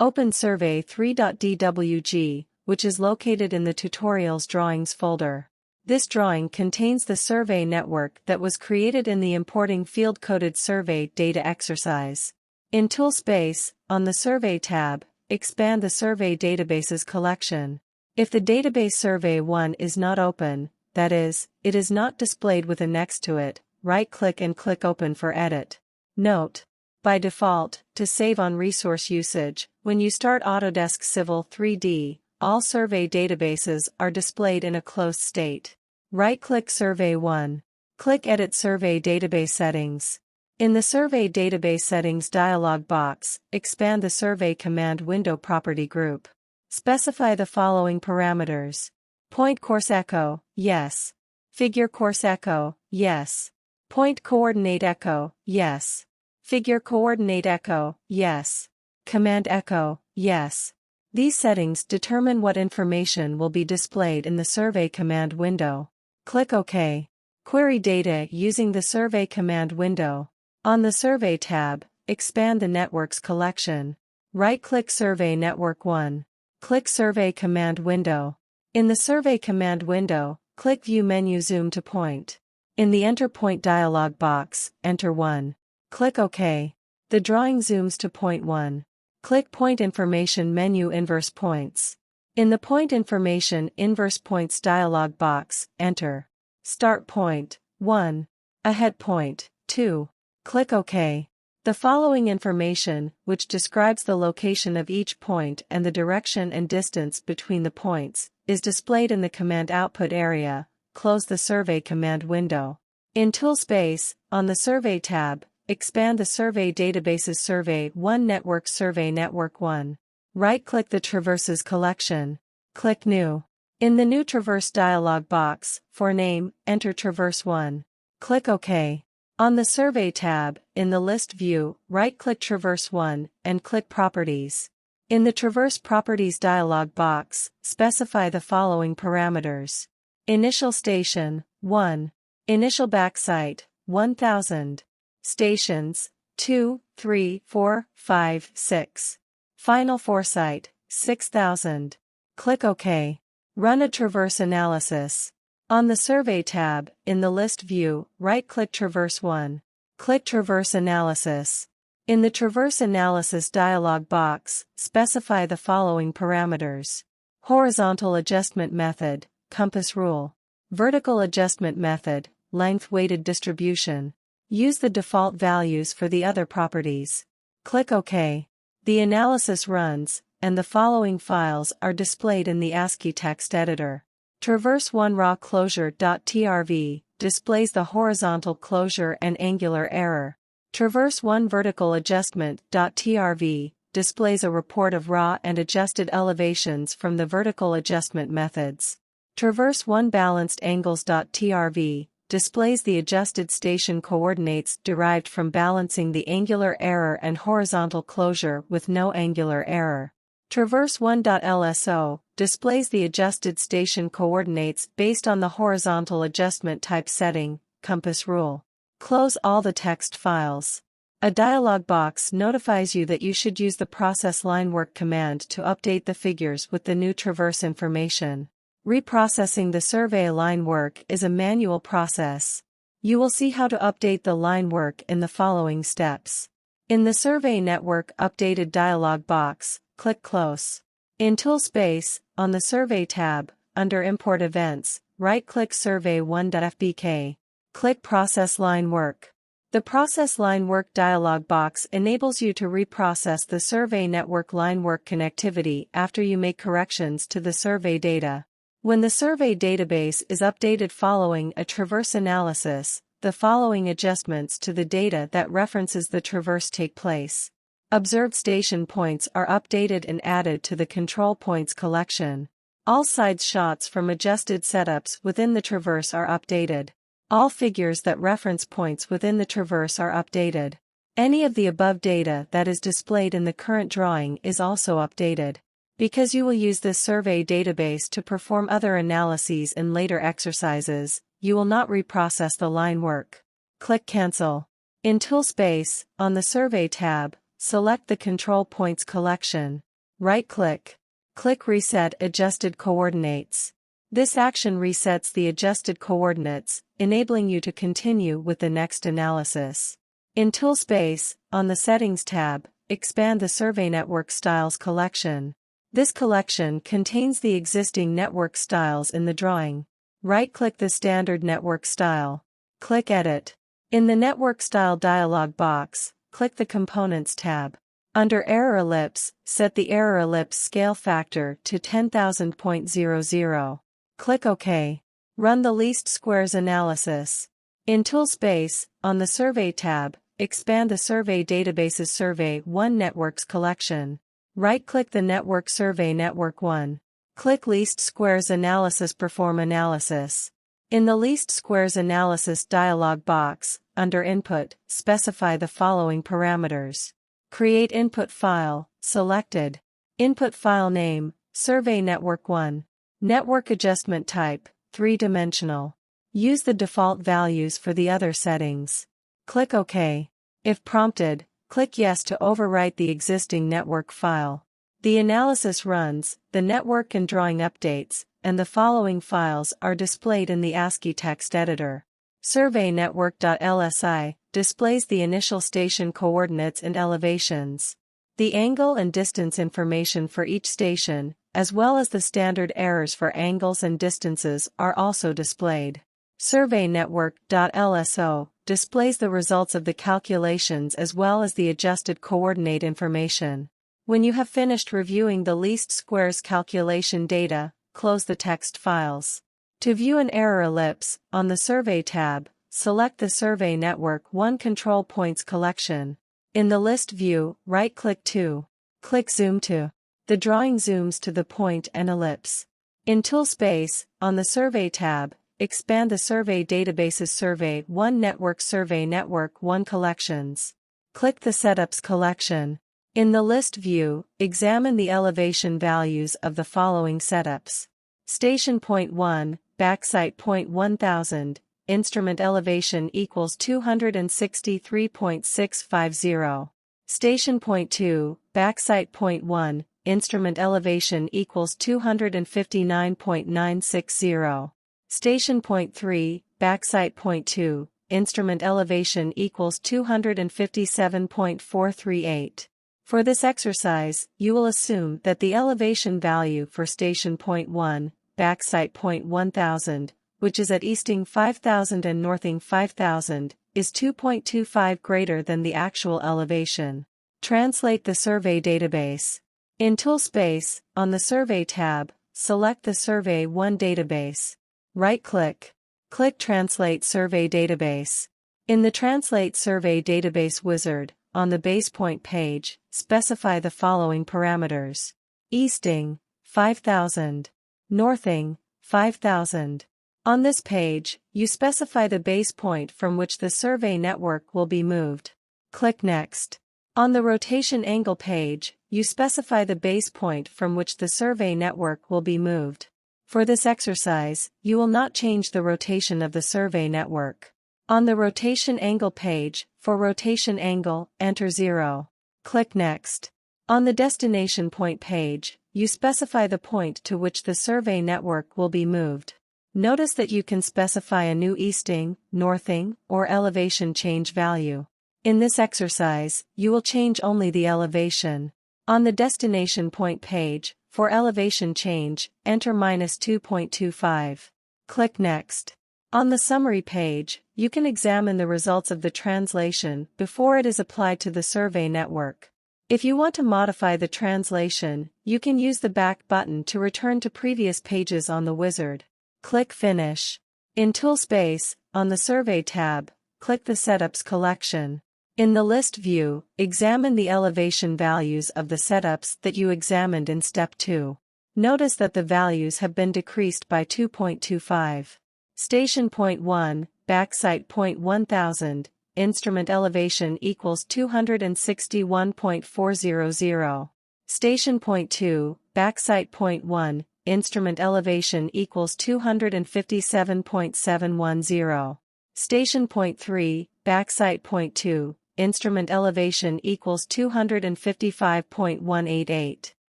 Open Survey 3.dwg, which is located in the Tutorials Drawings folder. This drawing contains the survey network that was created in the Importing Field-Coded Survey Data exercise. In Toolspace, on the Survey tab, expand the Survey Databases collection. If the database Survey 1 is not open, that is, it is not displayed with a next to it, right-click and click Open for edit. Note: by default, to save on resource usage, when you start Autodesk Civil 3D, all survey databases are displayed in a closed state. Right-click Survey 1. Click Edit Survey Database Settings. In the Survey Database Settings dialog box, expand the Survey Command Window property group. Specify the following parameters. Point Course Echo, yes. Figure Course Echo, yes. Point Coordinate Echo, yes. Figure Coordinate Echo, yes. Command Echo, yes. These settings determine what information will be displayed in the Survey Command window. Click OK. Query data using the Survey Command window. On the Survey tab, expand the Networks collection. Right-click Survey Network 1. Click Survey Command window. In the Survey Command window, click View menu Zoom to point. In the Enter Point dialog box, enter 1. Click OK. The drawing zooms to point 1. Click Point Information menu Inverse Points. In the Point Information Inverse Points dialog box, enter Start Point 1. Ahead Point 2. Click OK. The following information, which describes the location of each point and the direction and distance between the points, is displayed in the command output area. Close the Survey Command window. In Toolspace, on the Survey tab, expand the Survey Databases Survey 1 Network Survey Network 1. Right-click the Traverses collection. Click New. In the New Traverse dialog box, for name, enter Traverse 1. Click OK. On the Survey tab, in the List view, right-click Traverse 1 and click Properties. In the Traverse Properties dialog box, specify the following parameters. Initial Station, 1. Initial Backsite, 1000. Stations, 2, 3, 4, 5, 6. Final Foresight, 6000. Click OK. Run a Traverse analysis. On the Survey tab, in the List view, right-click Traverse 1. Click Traverse Analysis. In the Traverse Analysis dialog box, specify the following parameters. Horizontal Adjustment Method, Compass Rule. Vertical Adjustment Method, Length-Weighted Distribution. Use the default values for the other properties. Click OK. The analysis runs, and the following files are displayed in the ASCII text editor. Traverse 1 Raw Closure.trv displays the horizontal closure and angular error. Traverse 1 Vertical Adjustment.trv displays a report of raw and adjusted elevations from the vertical adjustment methods. Traverse 1 Balanced Angles.trv displays the adjusted station coordinates derived from balancing the angular error and horizontal closure with no angular error. Traverse 1.lso displays the adjusted station coordinates based on the horizontal adjustment type setting, compass rule. Close all the text files. A dialog box notifies you that you should use the Process Line Work command to update the figures with the new traverse information. Reprocessing the survey line work is a manual process. You will see how to update the line work in the following steps. In the Survey Network Updated dialog box, click Close. In Toolspace, on the Survey tab, under Import Events, right-click Survey1.fbk. Click Process Line Work. The Process Line Work dialog box enables you to reprocess the Survey Network line work connectivity after you make corrections to the survey data. When the survey database is updated following a traverse analysis, the following adjustments to the data that references the traverse take place. Observed station points are updated and added to the control points collection. All side shots from adjusted setups within the traverse are updated. All figures that reference points within the traverse are updated. Any of the above data that is displayed in the current drawing is also updated. Because you will use this survey database to perform other analyses in later exercises, you will not reprocess the line work. Click Cancel. In Toolspace, on the Survey tab, select the control points collection. Right-click. Click Reset Adjusted Coordinates. This action resets the adjusted coordinates, enabling you to continue with the next analysis. In Toolspace, on the Settings tab, expand the Survey Network Styles collection. This collection contains the existing network styles in the drawing. Right-click the standard network style. Click Edit. In the Network Style dialog box, click the Components tab. Under Error Ellipse, set the error ellipse scale factor to 10,000.00. Click OK. Run the least squares analysis. In Toolspace, on the Survey tab, expand the Survey Databases Survey 1 Networks collection. Right-click the network Survey Network 1. Click Least Squares Analysis. Perform analysis. In the Least Squares Analysis dialog box, under Input, specify the following parameters. Create input file, selected. Input file name, Survey Network 1. Network adjustment type, 3-dimensional. Use the default values for the other settings. Click OK. If prompted, click Yes to overwrite the existing network file. The analysis runs, the network and drawing updates, and the following files are displayed in the ASCII text editor. SurveyNetwork.lsi displays the initial station coordinates and elevations. The angle and distance information for each station, as well as the standard errors for angles and distances, are also displayed. SurveyNetwork.lso displays the results of the calculations as well as the adjusted coordinate information. When you have finished reviewing the least squares calculation data, close the text files. To view an error ellipse, on the Survey tab, select the Survey Network 1 Control Points collection. In the list view, right-click to. Click Zoom to. The drawing zooms to the point and ellipse. In Toolspace, on the Survey tab, expand the Survey Databases Survey 1 Network Survey Network 1 collections. Click the Setups collection. In the list view, examine the elevation values of the following setups. Station point 1, backsite point 1000, instrument elevation equals 263.650. Station point 2, backsite point 1, instrument elevation equals 259.960. Station point 3, backsite point 2, instrument elevation equals 257.438. For this exercise, you will assume that the elevation value for station point 1, backsite point 1000, which is at easting 5000 and northing 5000, is 2.25 greater than the actual elevation. Translate the survey database. In Toolspace, on the Survey tab, select the Survey 1 database. Right-click. Click Translate Survey Database. In the Translate Survey Database wizard, on the base point page, specify the following parameters. Easting, 5000. Northing, 5000. On this page, you specify the base point from which the survey network will be moved. Click Next. On the Rotation Angle page, you specify the base point from which the survey network will be moved. For this exercise, you will not change the rotation of the survey network. On the Rotation Angle page, for rotation angle, enter 0. Click Next. On the Destination Point page, you specify the point to which the survey network will be moved. Notice that you can specify a new easting, northing, or elevation change value. In this exercise, you will change only the elevation. On the Destination Point page, for elevation change, enter -2.25. Click Next. On the Summary page, you can examine the results of the translation before it is applied to the survey network. If you want to modify the translation, you can use the Back button to return to previous pages on the wizard. Click Finish. In Toolspace, on the Survey tab, click the Setups collection. In the list view, examine the elevation values of the setups that you examined in Step 2. Notice that the values have been decreased by 2.25. Station point 1, backsite point 1000, instrument elevation equals 261.400. Station point 2, backsite point 1, instrument elevation equals 257.710. Station point 3, backsite point 2, instrument elevation equals 255.188.